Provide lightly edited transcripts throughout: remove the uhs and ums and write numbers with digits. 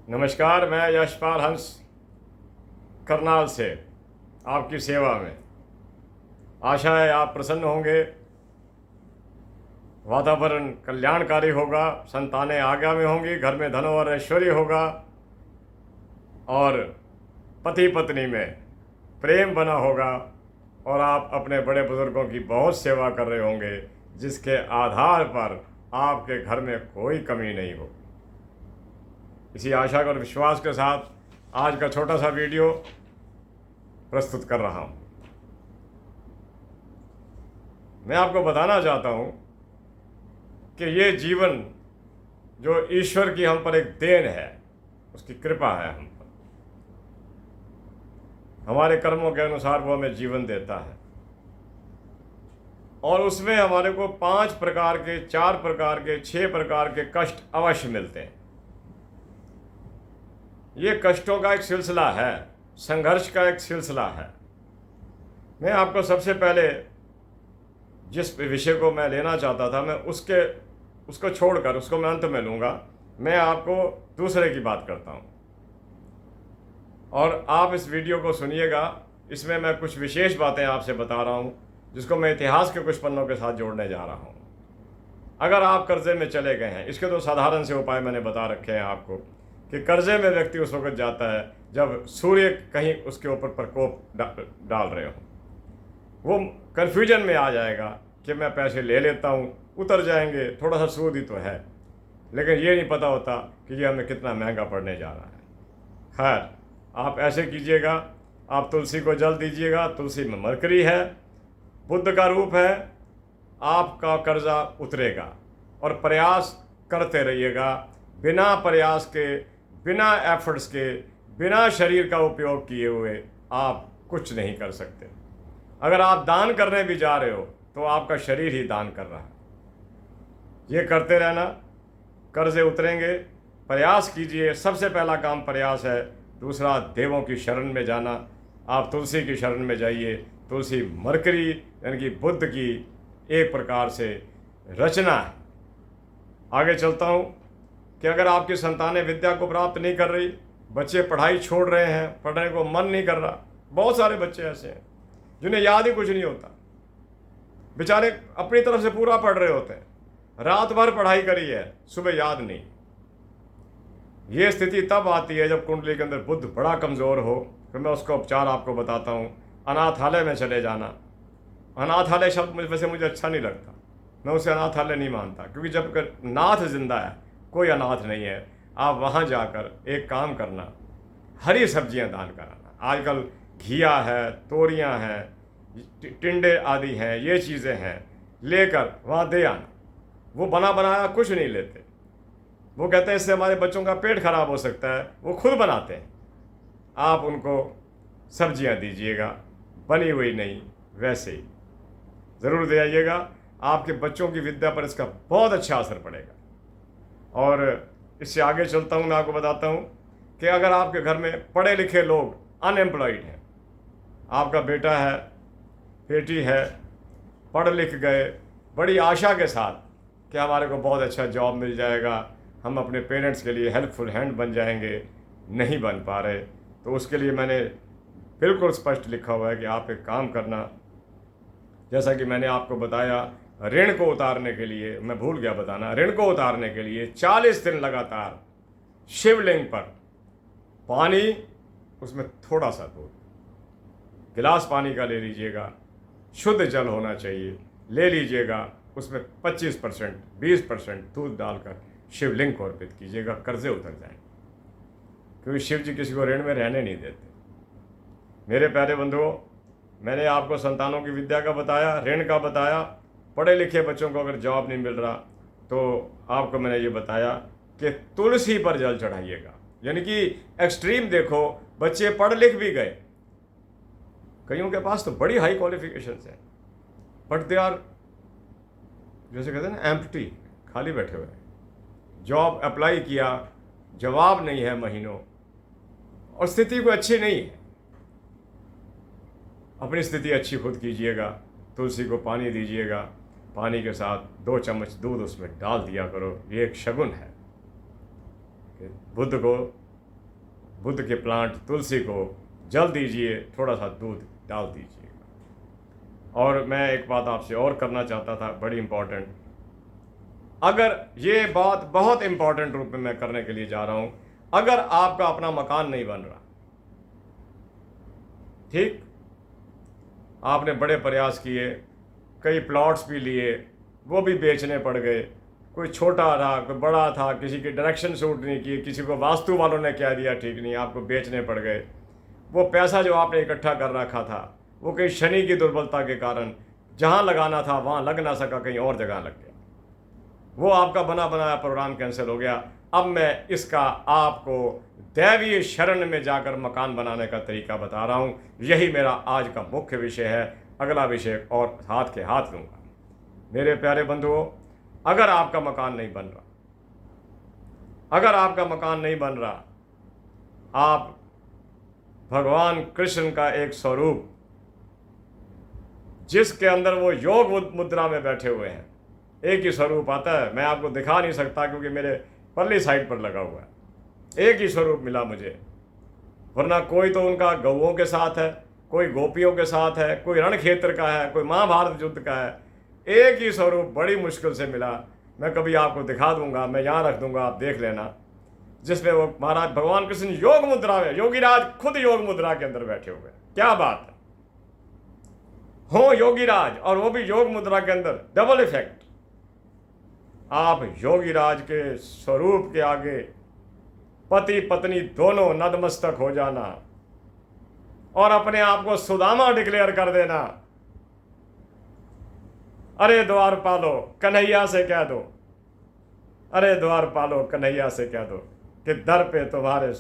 नमस्कार, मैं यशपाल हंस करनाल से आपकी सेवा में। आशा है आप प्रसन्न होंगे, वातावरण कल्याणकारी होगा, संतानें आज्ञा में होंगी, घर में धन और ऐश्वर्य होगा और पति पत्नी में प्रेम बना होगा और आप अपने बड़े बुजुर्गों की बहुत सेवा कर रहे होंगे, जिसके आधार पर आपके घर में कोई कमी नहीं हो। इसी आशा और विश्वास के साथ आज का छोटा सा वीडियो प्रस्तुत कर रहा हूँ। मैं आपको बताना चाहता हूँ कि ये जीवन जो ईश्वर की हम पर एक देन है, उसकी कृपा है हम पर। हमारे कर्मों के अनुसार वो हमें जीवन देता है और उसमें हमारे को 5 प्रकार के, 4 प्रकार के, 6 प्रकार के कष्ट अवश्य मिलते हैं। ये कष्टों का एक सिलसिला है, संघर्ष का एक सिलसिला है। मैं आपको सबसे पहले जिस विषय को मैं लेना चाहता था, मैं उसको छोड़कर उसको मैं अंत में लूँगा। मैं आपको दूसरे की बात करता हूँ और आप इस वीडियो को सुनिएगा। इसमें मैं कुछ विशेष बातें आपसे बता रहा हूँ, जिसको मैं इतिहास के कुछ पन्नों के साथ जोड़ने जा रहा हूँ। अगर आप कर्जे में चले गए हैं, इसके तो साधारण से उपाय मैंने बता रखे हैं आपको कि कर्जे में व्यक्ति उस वक्त जाता है जब सूर्य कहीं उसके ऊपर प्रकोप डाल रहे हो। वो कन्फ्यूजन में आ जाएगा कि मैं पैसे ले लेता हूँ, उतर जाएंगे, थोड़ा सा सूद ही तो है, लेकिन ये नहीं पता होता कि ये हमें कितना महंगा पड़ने जा रहा है। खैर, आप ऐसे कीजिएगा, आप तुलसी को जल दीजिएगा। तुलसी में मरकरी है, बुद्ध का रूप है, आपका कर्जा उतरेगा। और प्रयास करते रहिएगा, बिना प्रयास के, बिना एफर्ट्स के, बिना शरीर का उपयोग किए हुए आप कुछ नहीं कर सकते। अगर आप दान करने भी जा रहे हो तो आपका शरीर ही दान कर रहा है। ये करते रहना, कर्जे उतरेंगे। प्रयास कीजिए, सबसे पहला काम प्रयास है। दूसरा, देवों की शरण में जाना। आप तुलसी की शरण में जाइए। तुलसी मरकरी यानी कि बुद्ध की एक प्रकार से रचना है। आगे चलता हूँ कि अगर आपकी संतानें विद्या को प्राप्त नहीं कर रही, बच्चे पढ़ाई छोड़ रहे हैं, पढ़ने को मन नहीं कर रहा, बहुत सारे बच्चे ऐसे हैं जिन्हें याद ही कुछ नहीं होता। बेचारे अपनी तरफ से पूरा पढ़ रहे होते हैं, रात भर पढ़ाई करी है, सुबह याद नहीं। ये स्थिति तब आती है जब कुंडली के अंदर बुध बड़ा कमज़ोर हो। फिर मैं उसका उपचार आपको बताता हूँ। अनाथालय में चले जाना। अनाथालय शब्द मुझे अच्छा नहीं लगता, मैं उसे अनाथालय नहीं मानता, क्योंकि जब नाथ जिंदा है, कोई अनाथ नहीं है। आप वहाँ जाकर एक काम करना, हरी सब्जियाँ दान कराना। आजकल घिया है, तोरियाँ हैं, टिंडे आदि हैं, ये चीज़ें हैं, लेकर वहाँ दे आना। वो बना बनाया कुछ नहीं लेते। वो कहते हैं इससे हमारे बच्चों का पेट खराब हो सकता है, वो खुद बनाते हैं। आप उनको सब्जियां दीजिएगा, बनी हुई नहीं, वैसे ही ज़रूर दे आइएगा। आपके बच्चों की विद्या पर इसका बहुत अच्छा असर पड़ेगा। और इससे आगे चलता हूँ, मैं आपको बताता हूँ कि अगर आपके घर में पढ़े लिखे लोग अनएम्प्लॉयड हैं, आपका बेटा है, बेटी है, पढ़ लिख गए बड़ी आशा के साथ कि हमारे को बहुत अच्छा जॉब मिल जाएगा, हम अपने पेरेंट्स के लिए हेल्पफुल हैंड बन जाएंगे, नहीं बन पा रहे, तो उसके लिए मैंने बिल्कुल स्पष्ट लिखा हुआ है कि आप एक काम करना। जैसा कि मैंने आपको बताया, ऋण को उतारने के लिए, मैं भूल गया बताना, ऋण को उतारने के लिए 40 दिन लगातार शिवलिंग पर पानी, उसमें थोड़ा सा दूध, गिलास पानी का ले लीजिएगा, शुद्ध जल होना चाहिए, ले लीजिएगा। उसमें 25%, 20% दूध डालकर शिवलिंग को अर्पित कीजिएगा, कर्जे उतर जाएंगे, क्योंकि शिव जी किसी को ऋण में रहने नहीं देते। मेरे प्यारे बंधुओं, मैंने आपको संतानों की विद्या का बताया, ऋण का बताया। पढ़े लिखे बच्चों को अगर जॉब नहीं मिल रहा तो आपको मैंने ये बताया कि तुलसी पर जल चढ़ाइएगा। यानी कि एक्सट्रीम देखो, बच्चे पढ़ लिख भी गए, कईयों के पास तो बड़ी हाई क्वालिफिकेशंस हैं, बट दे आर, जैसे कहते हैं ना, एम्प्टी, खाली बैठे हुए हैं। जॉब अप्लाई किया, जवाब नहीं है महीनों, और स्थिति कोई अच्छी नहीं है। अपनी स्थिति अच्छी खुद कीजिएगा। तुलसी को पानी दीजिएगा, पानी के साथ 2 चम्मच दूध उसमें डाल दिया करो। ये एक शगुन है कि बुध को बुद्ध के प्लांट तुलसी को जल दीजिए, थोड़ा सा दूध डाल दीजिए। और मैं एक बात आपसे और करना चाहता था, बड़ी इंपॉर्टेंट, अगर ये बात बहुत इंपॉर्टेंट रूप में मैं करने के लिए जा रहा हूं, अगर आपका अपना मकान नहीं बन रहा, ठीक, आपने बड़े प्रयास किए, कई प्लॉट्स भी लिए, वो भी बेचने पड़ गए, कोई छोटा रहा, कोई बड़ा था, किसी की डायरेक्शन सूट नहीं की, किसी को वास्तु वालों ने क्या दिया ठीक नहीं, आपको बेचने पड़ गए। वो पैसा जो आपने इकट्ठा कर रखा था, वो कहीं शनि की दुर्बलता के कारण जहाँ लगाना था वहाँ लग ना सका, कहीं और जगह लग गया, वो आपका बना बनाया प्रोग्राम कैंसिल हो गया। अब मैं इसका आपको दैवीय शरण में जाकर मकान बनाने का तरीका बता रहा हूँ। यही मेरा आज का मुख्य विषय है। अगला विषय और हाथ के हाथ लूँगा। मेरे प्यारे बंधुओं, अगर आपका मकान नहीं बन रहा, अगर आपका मकान नहीं बन रहा, आप भगवान कृष्ण का एक स्वरूप, जिसके अंदर वो योग मुद्रा में बैठे हुए हैं, एक ही स्वरूप आता है। मैं आपको दिखा नहीं सकता क्योंकि मेरे परली साइड पर लगा हुआ है। एक ही स्वरूप मिला मुझे, वरना कोई तो उनका गौओं के साथ है, कोई गोपियों के साथ है, कोई रणक्षेत्र का है, कोई महाभारत युद्ध का है। एक ही स्वरूप बड़ी मुश्किल से मिला। मैं कभी आपको दिखा दूंगा, मैं यहाँ रख दूंगा, आप देख लेना, जिसमें वो महाराज भगवान कृष्ण योग मुद्रा में, योगीराज खुद योग मुद्रा के अंदर बैठे हुए। क्या बात है, हो योगीराज, और वो भी योग मुद्रा के अंदर, डबल इफेक्ट। आप योगीराज के स्वरूप के आगे पति पत्नी दोनों नतमस्तक हो जाना और अपने आप को सुदामा डिक्लेयर कर देना। अरे द्वारपालो कन्हैया से कह दो, अरे द्वारपालो कन्हैया से कह दो कि दर पे तुम्हारे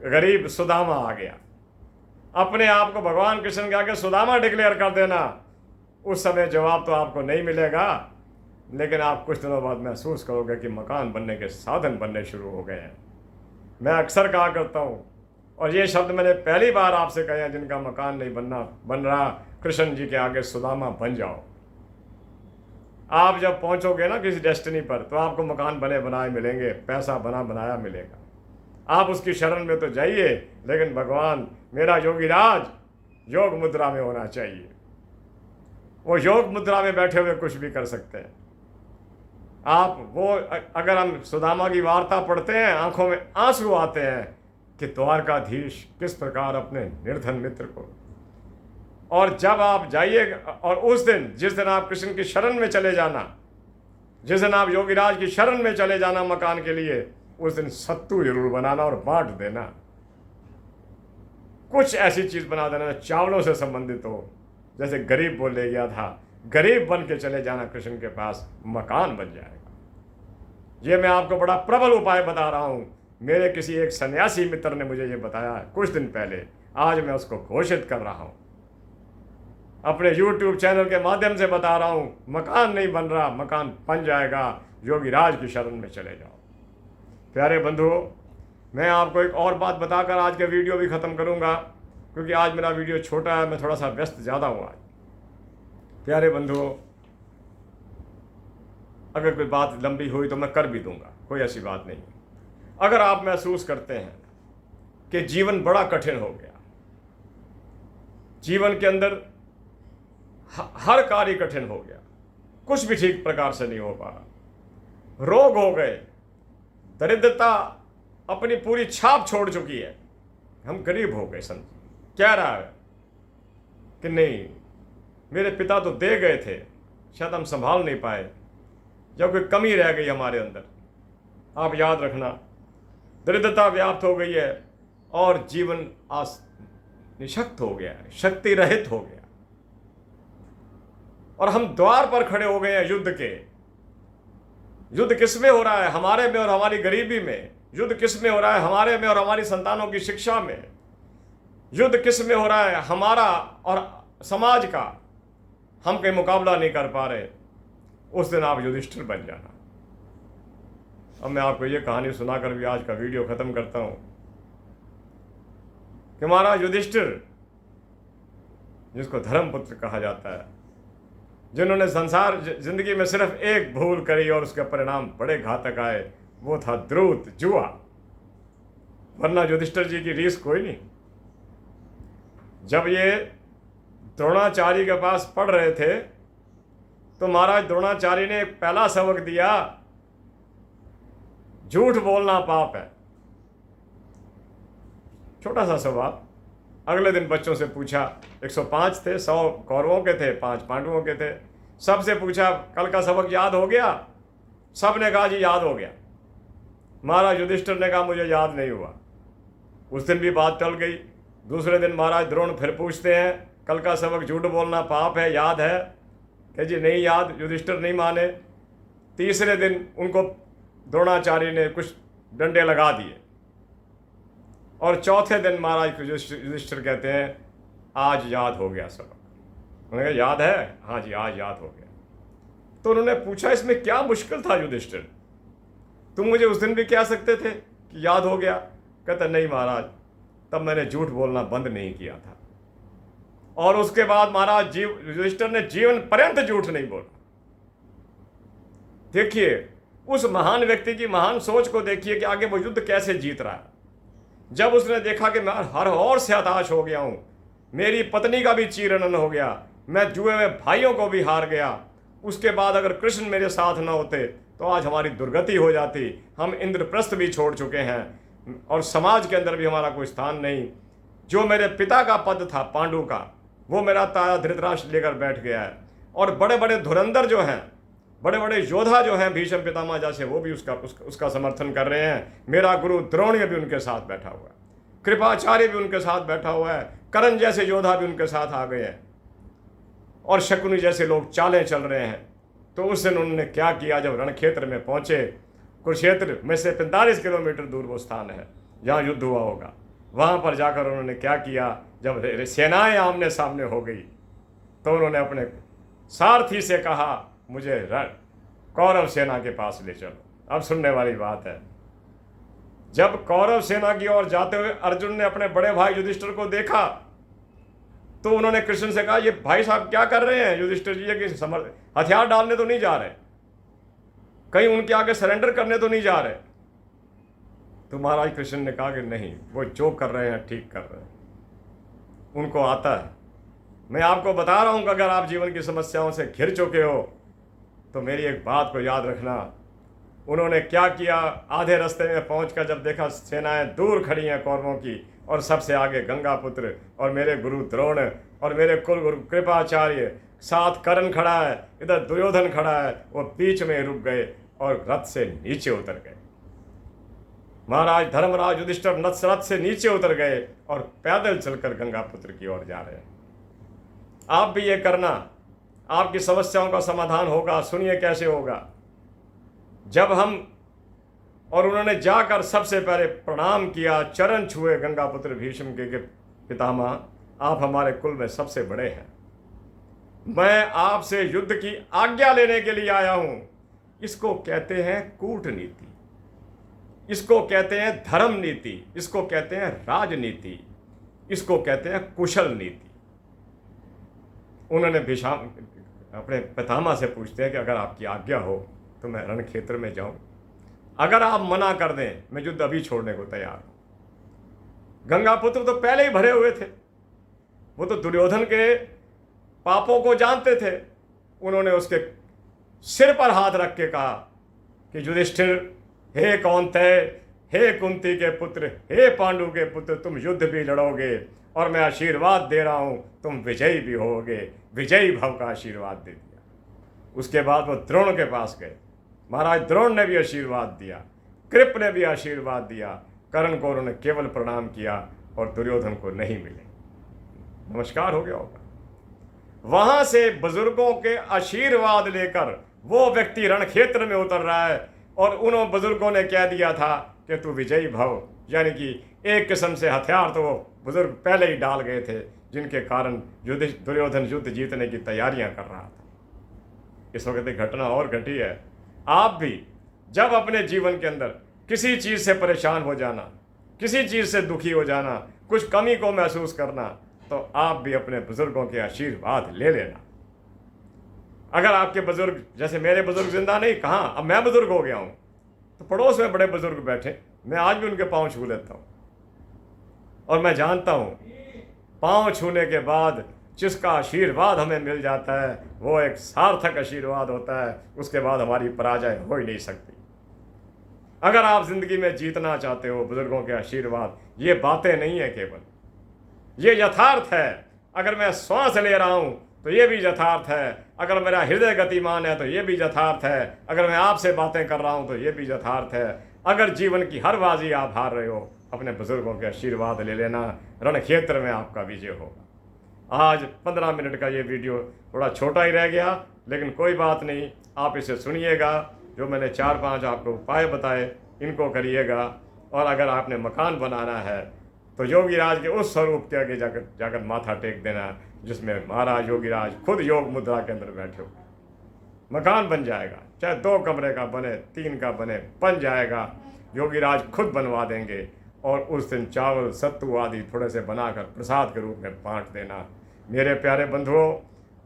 गरीब सुदामा आ गया। अपने आप को भगवान कृष्ण के आगे सुदामा डिक्लेयर कर देना। उस समय जवाब तो आपको नहीं मिलेगा, लेकिन आप कुछ दिनों बाद महसूस करोगे कि मकान बनने के साधन बनने शुरू हो गए हैं। मैं अक्सर कहा करता हूँ, और ये शब्द मैंने पहली बार आपसे कहे हैं, जिनका मकान नहीं बन रहा, कृष्ण जी के आगे सुदामा बन जाओ। आप जब पहुँचोगे ना किसी डेस्टिनी पर, तो आपको मकान बने बनाए मिलेंगे, पैसा बना बनाया मिलेगा। आप उसकी शरण में तो जाइए, लेकिन भगवान मेरा योगीराज योग मुद्रा में होना चाहिए। वो योग मुद्रा में बैठे हुए कुछ भी कर सकते हैं। आप वो, अगर हम सुदामा की वार्ता पढ़ते हैं, आंखों में आंसू आते हैं कि द्वारकाधीश किस प्रकार अपने निर्धन मित्र को। और जब आप जाइए, और उस दिन जिस दिन आप कृष्ण की शरण में चले जाना, जिस दिन आप योगीराज की शरण में चले जाना मकान के लिए, उस दिन सत्तू जरूर बनाना और बांट देना। कुछ ऐसी चीज बना देना चावलों से संबंधित हो, जैसे गरीब बोले गया था, गरीब बन के चले जाना कृष्ण के पास, मकान बन जाएगा। ये मैं आपको बड़ा प्रबल उपाय बता रहा हूं। मेरे किसी एक सन्यासी मित्र ने मुझे ये बताया है कुछ दिन पहले, आज मैं उसको घोषित कर रहा हूं, अपने YouTube चैनल के माध्यम से बता रहा हूं। मकान नहीं बन रहा, मकान बन जाएगा, योगीराज की शरण में चले जाओ। प्यारे बंधुओं, मैं आपको एक और बात बताकर आज का वीडियो भी ख़त्म करूंगा, क्योंकि आज मेरा वीडियो छोटा है, मैं थोड़ा सा व्यस्त ज़्यादा हूँ आज। प्यारे बंधुओं, अगर कोई बात लंबी हुई तो मैं कर भी दूंगा, कोई ऐसी बात नहीं। अगर आप महसूस करते हैं कि जीवन बड़ा कठिन हो गया, जीवन के अंदर हर कार्य कठिन हो गया, कुछ भी ठीक प्रकार से नहीं हो पा रहा, रोग हो गए, दरिद्रता अपनी पूरी छाप छोड़ चुकी है, हम गरीब हो गए, समझ कह रहा है कि नहीं, मेरे पिता तो दे गए थे, शायद हम संभाल नहीं पाए, जब कोई कमी रह गई हमारे अंदर। आप याद रखना, दरिद्रता व्याप्त हो गई है और जीवन निशक्त हो गया है, शक्ति रहित हो गया, और हम द्वार पर खड़े हो गए हैं युद्ध के। युद्ध किस में हो रहा है? हमारे में और हमारी गरीबी में। युद्ध किस में हो रहा है? हमारे में और हमारी संतानों की शिक्षा में। युद्ध किस में हो रहा है? हमारा और समाज का। हम कहीं मुकाबला नहीं कर पा रहे, उस दिन आप युधिष्ठिर बन जाना। अब मैं आपको ये कहानी सुनाकर भी आज का वीडियो खत्म करता हूं कि महाराज युधिष्ठिर, जिसको धर्मपुत्र कहा जाता है, जिन्होंने संसार जिंदगी में सिर्फ एक भूल करी और उसके परिणाम बड़े घातक आए, वो था द्रूत, जुआ। वरना युधिष्ठिर जी की रीस कोई नहीं। जब ये द्रोणाचार्य के पास पढ़ रहे थे तो महाराज द्रोणाचार्य ने एक पहला सबक दिया, झूठ बोलना पाप है। छोटा सा सवाल। अगले दिन बच्चों से पूछा, 105 थे, 100 कौरवों के थे, 5 पांडवों के थे। सबसे पूछा कल का सबक याद हो गया? सब ने कहा जी याद हो गया। महाराज युधिष्ठिर ने कहा मुझे याद नहीं हुआ। उस दिन भी बात टल गई। दूसरे दिन महाराज द्रोण फिर पूछते हैं कल का सबक झूठ बोलना पाप है, याद है? कि जी नहीं याद। युधिष्ठिर नहीं माने। तीसरे दिन उनको द्रोणाचार्य ने कुछ डंडे लगा दिए और चौथे दिन महाराज युधिष्ठिर कहते हैं आज याद हो गया सबक। उन्होंने कहा याद है? हाँ जी आज याद हो गया। तो उन्होंने पूछा इसमें क्या मुश्किल था युधिष्ठिर, तुम मुझे उस दिन भी कह सकते थे कि याद हो गया। कहता नहीं महाराज, तब मैंने झूठ बोलना बंद नहीं किया था। और उसके बाद महाराज युधिष्ठिर ने जीवन पर्यंत झूठ नहीं बोला। देखिए उस महान व्यक्ति की महान सोच को देखिए कि आगे वो युद्ध कैसे जीत रहा है। जब उसने देखा कि मैं हर ओर से हताश हो गया हूं, मेरी पत्नी का भी चीरहरण हो गया, मैं जुए में भाइयों को भी हार गया, उसके बाद अगर कृष्ण मेरे साथ न होते तो आज हमारी दुर्गति हो जाती। हम इंद्रप्रस्थ भी छोड़ चुके हैं और समाज के अंदर भी हमारा कोई स्थान नहीं। जो मेरे पिता का पद था पांडु का, वो मेरा ताया धृतराष्ट्र लेकर बैठ गया है। और बड़े बड़े धुरंधर जो हैं, बड़े बड़े योद्धा जो हैं भीष्म पितामह जैसे, वो भी उसका समर्थन कर रहे हैं। मेरा गुरु द्रोण भी उनके साथ बैठा हुआ है, कृपाचार्य भी उनके साथ बैठा हुआ है, कर्ण जैसे योद्धा भी उनके साथ आ गए हैं और शकुनी जैसे लोग चालें चल रहे हैं। तो उस दिन उन्होंने क्या किया, जब रणक्षेत्र में पहुंचे, कुरुक्षेत्र में से 45 किलोमीटर दूर वो स्थान है जहाँ युद्ध हुआ होगा, वहाँ पर जाकर उन्होंने क्या किया, जब सेनाएं आमने सामने हो गई तो उन्होंने अपने सारथी से कहा मुझे कौरव सेना के पास ले चलो। अब सुनने वाली बात है, जब कौरव सेना की ओर जाते हुए अर्जुन ने अपने बड़े भाई युधिष्ठिर को देखा तो उन्होंने कृष्ण से कहा ये भाई साहब क्या कर रहे हैं? युधिष्ठिर जी कि हथियार डालने तो नहीं जा रहे, कहीं उनके आगे सरेंडर करने तो नहीं जा रहे? तो महाराज कृष्ण ने कहा कि नहीं, वो जो कर रहे हैं ठीक कर रहे हैं, उनको आता है। मैं आपको बता रहा हूं कि अगर आप जीवन की समस्याओं से घिर चुके हो तो मेरी एक बात को याद रखना। उन्होंने क्या किया, आधे रास्ते में पहुंचकर जब देखा सेनाएं दूर खड़ी हैं कौरवों की और सबसे आगे गंगापुत्र और मेरे गुरु द्रोण और मेरे कुल गुरु कृपाचार्य, साथ कर्ण खड़ा है, इधर दुर्योधन खड़ा है, वो बीच में रुक गए और रथ से नीचे उतर गए। महाराज धर्मराज युधिष्ठिर रथ से नीचे उतर गए और पैदल चलकर गंगापुत्र की ओर जा रहे हैं। आप भी ये करना, आपकी समस्याओं का समाधान होगा। सुनिए कैसे होगा। जब हम और उन्होंने जाकर सबसे पहले प्रणाम किया, चरण छुए गंगापुत्र भीष्म के पितामह, आप हमारे कुल में सबसे बड़े हैं, मैं आपसे युद्ध की आज्ञा लेने के लिए आया हूं। इसको कहते हैं कूटनीति, इसको कहते हैं धर्म नीति, इसको कहते हैं राजनीति, इसको कहते हैं कुशल नीति। उन्होंने भीष्म अपने पितामह से पूछते हैं कि अगर आपकी आज्ञा हो तो मैं रण क्षेत्र में जाऊं, अगर आप मना कर दें मैं युद्ध अभी छोड़ने को तैयार हूं। गंगापुत्र तो पहले ही भरे हुए थे, वो तो दुर्योधन के पापों को जानते थे। उन्होंने उसके सिर पर हाथ रख के कहा कि युधिष्ठिर, हे कौन्तेय, हे कुंती के पुत्र, हे पांडु के पुत्र, तुम युद्ध भी लड़ोगे और मैं आशीर्वाद दे रहा हूं तुम विजयी भी होगे। विजयी भव का आशीर्वाद दे दिया। उसके बाद वो द्रोण के पास गए, महाराज द्रोण ने भी आशीर्वाद दिया, कृप ने भी आशीर्वाद दिया, कर्ण को उन्होंने केवल प्रणाम किया और दुर्योधन को नहीं मिले। नमस्कार हो गया होगा। वहां से बुजुर्गों के आशीर्वाद लेकर वो व्यक्ति रणक्षेत्र में उतर रहा है और उन बुजुर्गों ने कह दिया था कि तू विजयी भव, यानी कि एक किस्म से हथियार तो वो बुजुर्ग पहले ही डाल गए थे, जिनके कारण दुर्योधन युद्ध जीतने की तैयारियां कर रहा था। इस वक्त एक घटना और घटी है। आप भी जब अपने जीवन के अंदर किसी चीज़ से परेशान हो जाना, किसी चीज़ से दुखी हो जाना, कुछ कमी को महसूस करना, तो आप भी अपने बुजुर्गों के आशीर्वाद ले लेना। अगर आपके बुजुर्ग, जैसे मेरे बुजुर्ग जिंदा नहीं, कहाँ, अब मैं बुजुर्ग हो गया हूँ, तो पड़ोस में बड़े बुजुर्ग बैठे, मैं आज भी उनके पाँव छू लेता हूँ। और मैं जानता हूँ पाँव छूने के बाद जिसका आशीर्वाद हमें मिल जाता है वो एक सार्थक आशीर्वाद होता है, उसके बाद हमारी पराजय हो ही नहीं सकती। अगर आप जिंदगी में जीतना चाहते हो, बुजुर्गों के आशीर्वाद, ये बातें नहीं है केवल, ये यथार्थ है। अगर मैं श्वास ले रहा हूँ तो ये भी यथार्थ है, अगर मेरा हृदय गतिमान है तो ये भी यथार्थ है, अगर मैं आपसे बातें कर रहा हूँ तो ये भी यथार्थ है। अगर जीवन की हर बाजी आप हार रहे हो, अपने बुजुर्गों के आशीर्वाद ले लेना, रण क्षेत्र में आपका विजय होगा। आज 15 मिनट का ये वीडियो थोड़ा छोटा ही रह गया, लेकिन कोई बात नहीं, आप इसे सुनिएगा। जो मैंने 4-5 आपको उपाय बताए इनको करिएगा। और अगर आपने मकान बनाना है तो योगीराज के उस स्वरूप के आगे जाकर माथा टेक देना जिसमें महाराज योगीराज खुद योग मुद्रा के अंदर बैठे हो। मकान बन जाएगा, चाहे 2 कमरे का बने, 3 का बने, बन जाएगा। योगीराज खुद बनवा देंगे और उस दिन चावल सत्तू आदि थोड़े से बनाकर प्रसाद के रूप में बांट देना। मेरे प्यारे बंधुओं,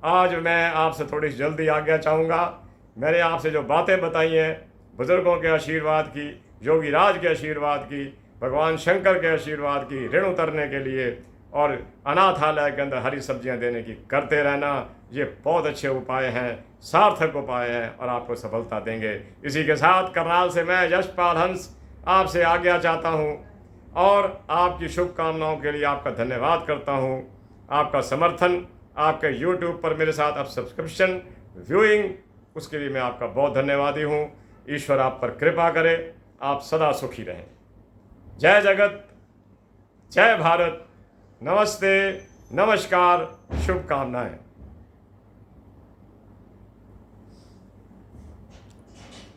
आज मैं आपसे थोड़ी जल्दी आज्ञा चाहूँगा। मैंने आपसे जो बातें बताई हैं, बुजुर्गों के आशीर्वाद की, योगीराज के आशीर्वाद की, भगवान शंकर के आशीर्वाद की, ऋण उतरने के लिए और अनाथालय के अंदर हरी सब्जियां देने की करते रहना, ये बहुत अच्छे उपाय हैं, सार्थक उपाय हैं और आपको सफलता देंगे। इसी के साथ करनाल से मैं यशपाल हंस आपसे आज्ञा चाहता हूँ और आपकी शुभकामनाओं के लिए आपका धन्यवाद करता हूँ। आपका समर्थन, आपके YouTube पर मेरे साथ आप सब्सक्रिप्शन, व्यूइंग, उसके लिए मैं आपका बहुत धन्यवादी हूँ। ईश्वर आप पर कृपा करे, आप सदा सुखी रहें। जय जगत, जय भारत, नमस्ते, नमस्कार, शुभकामनाएं।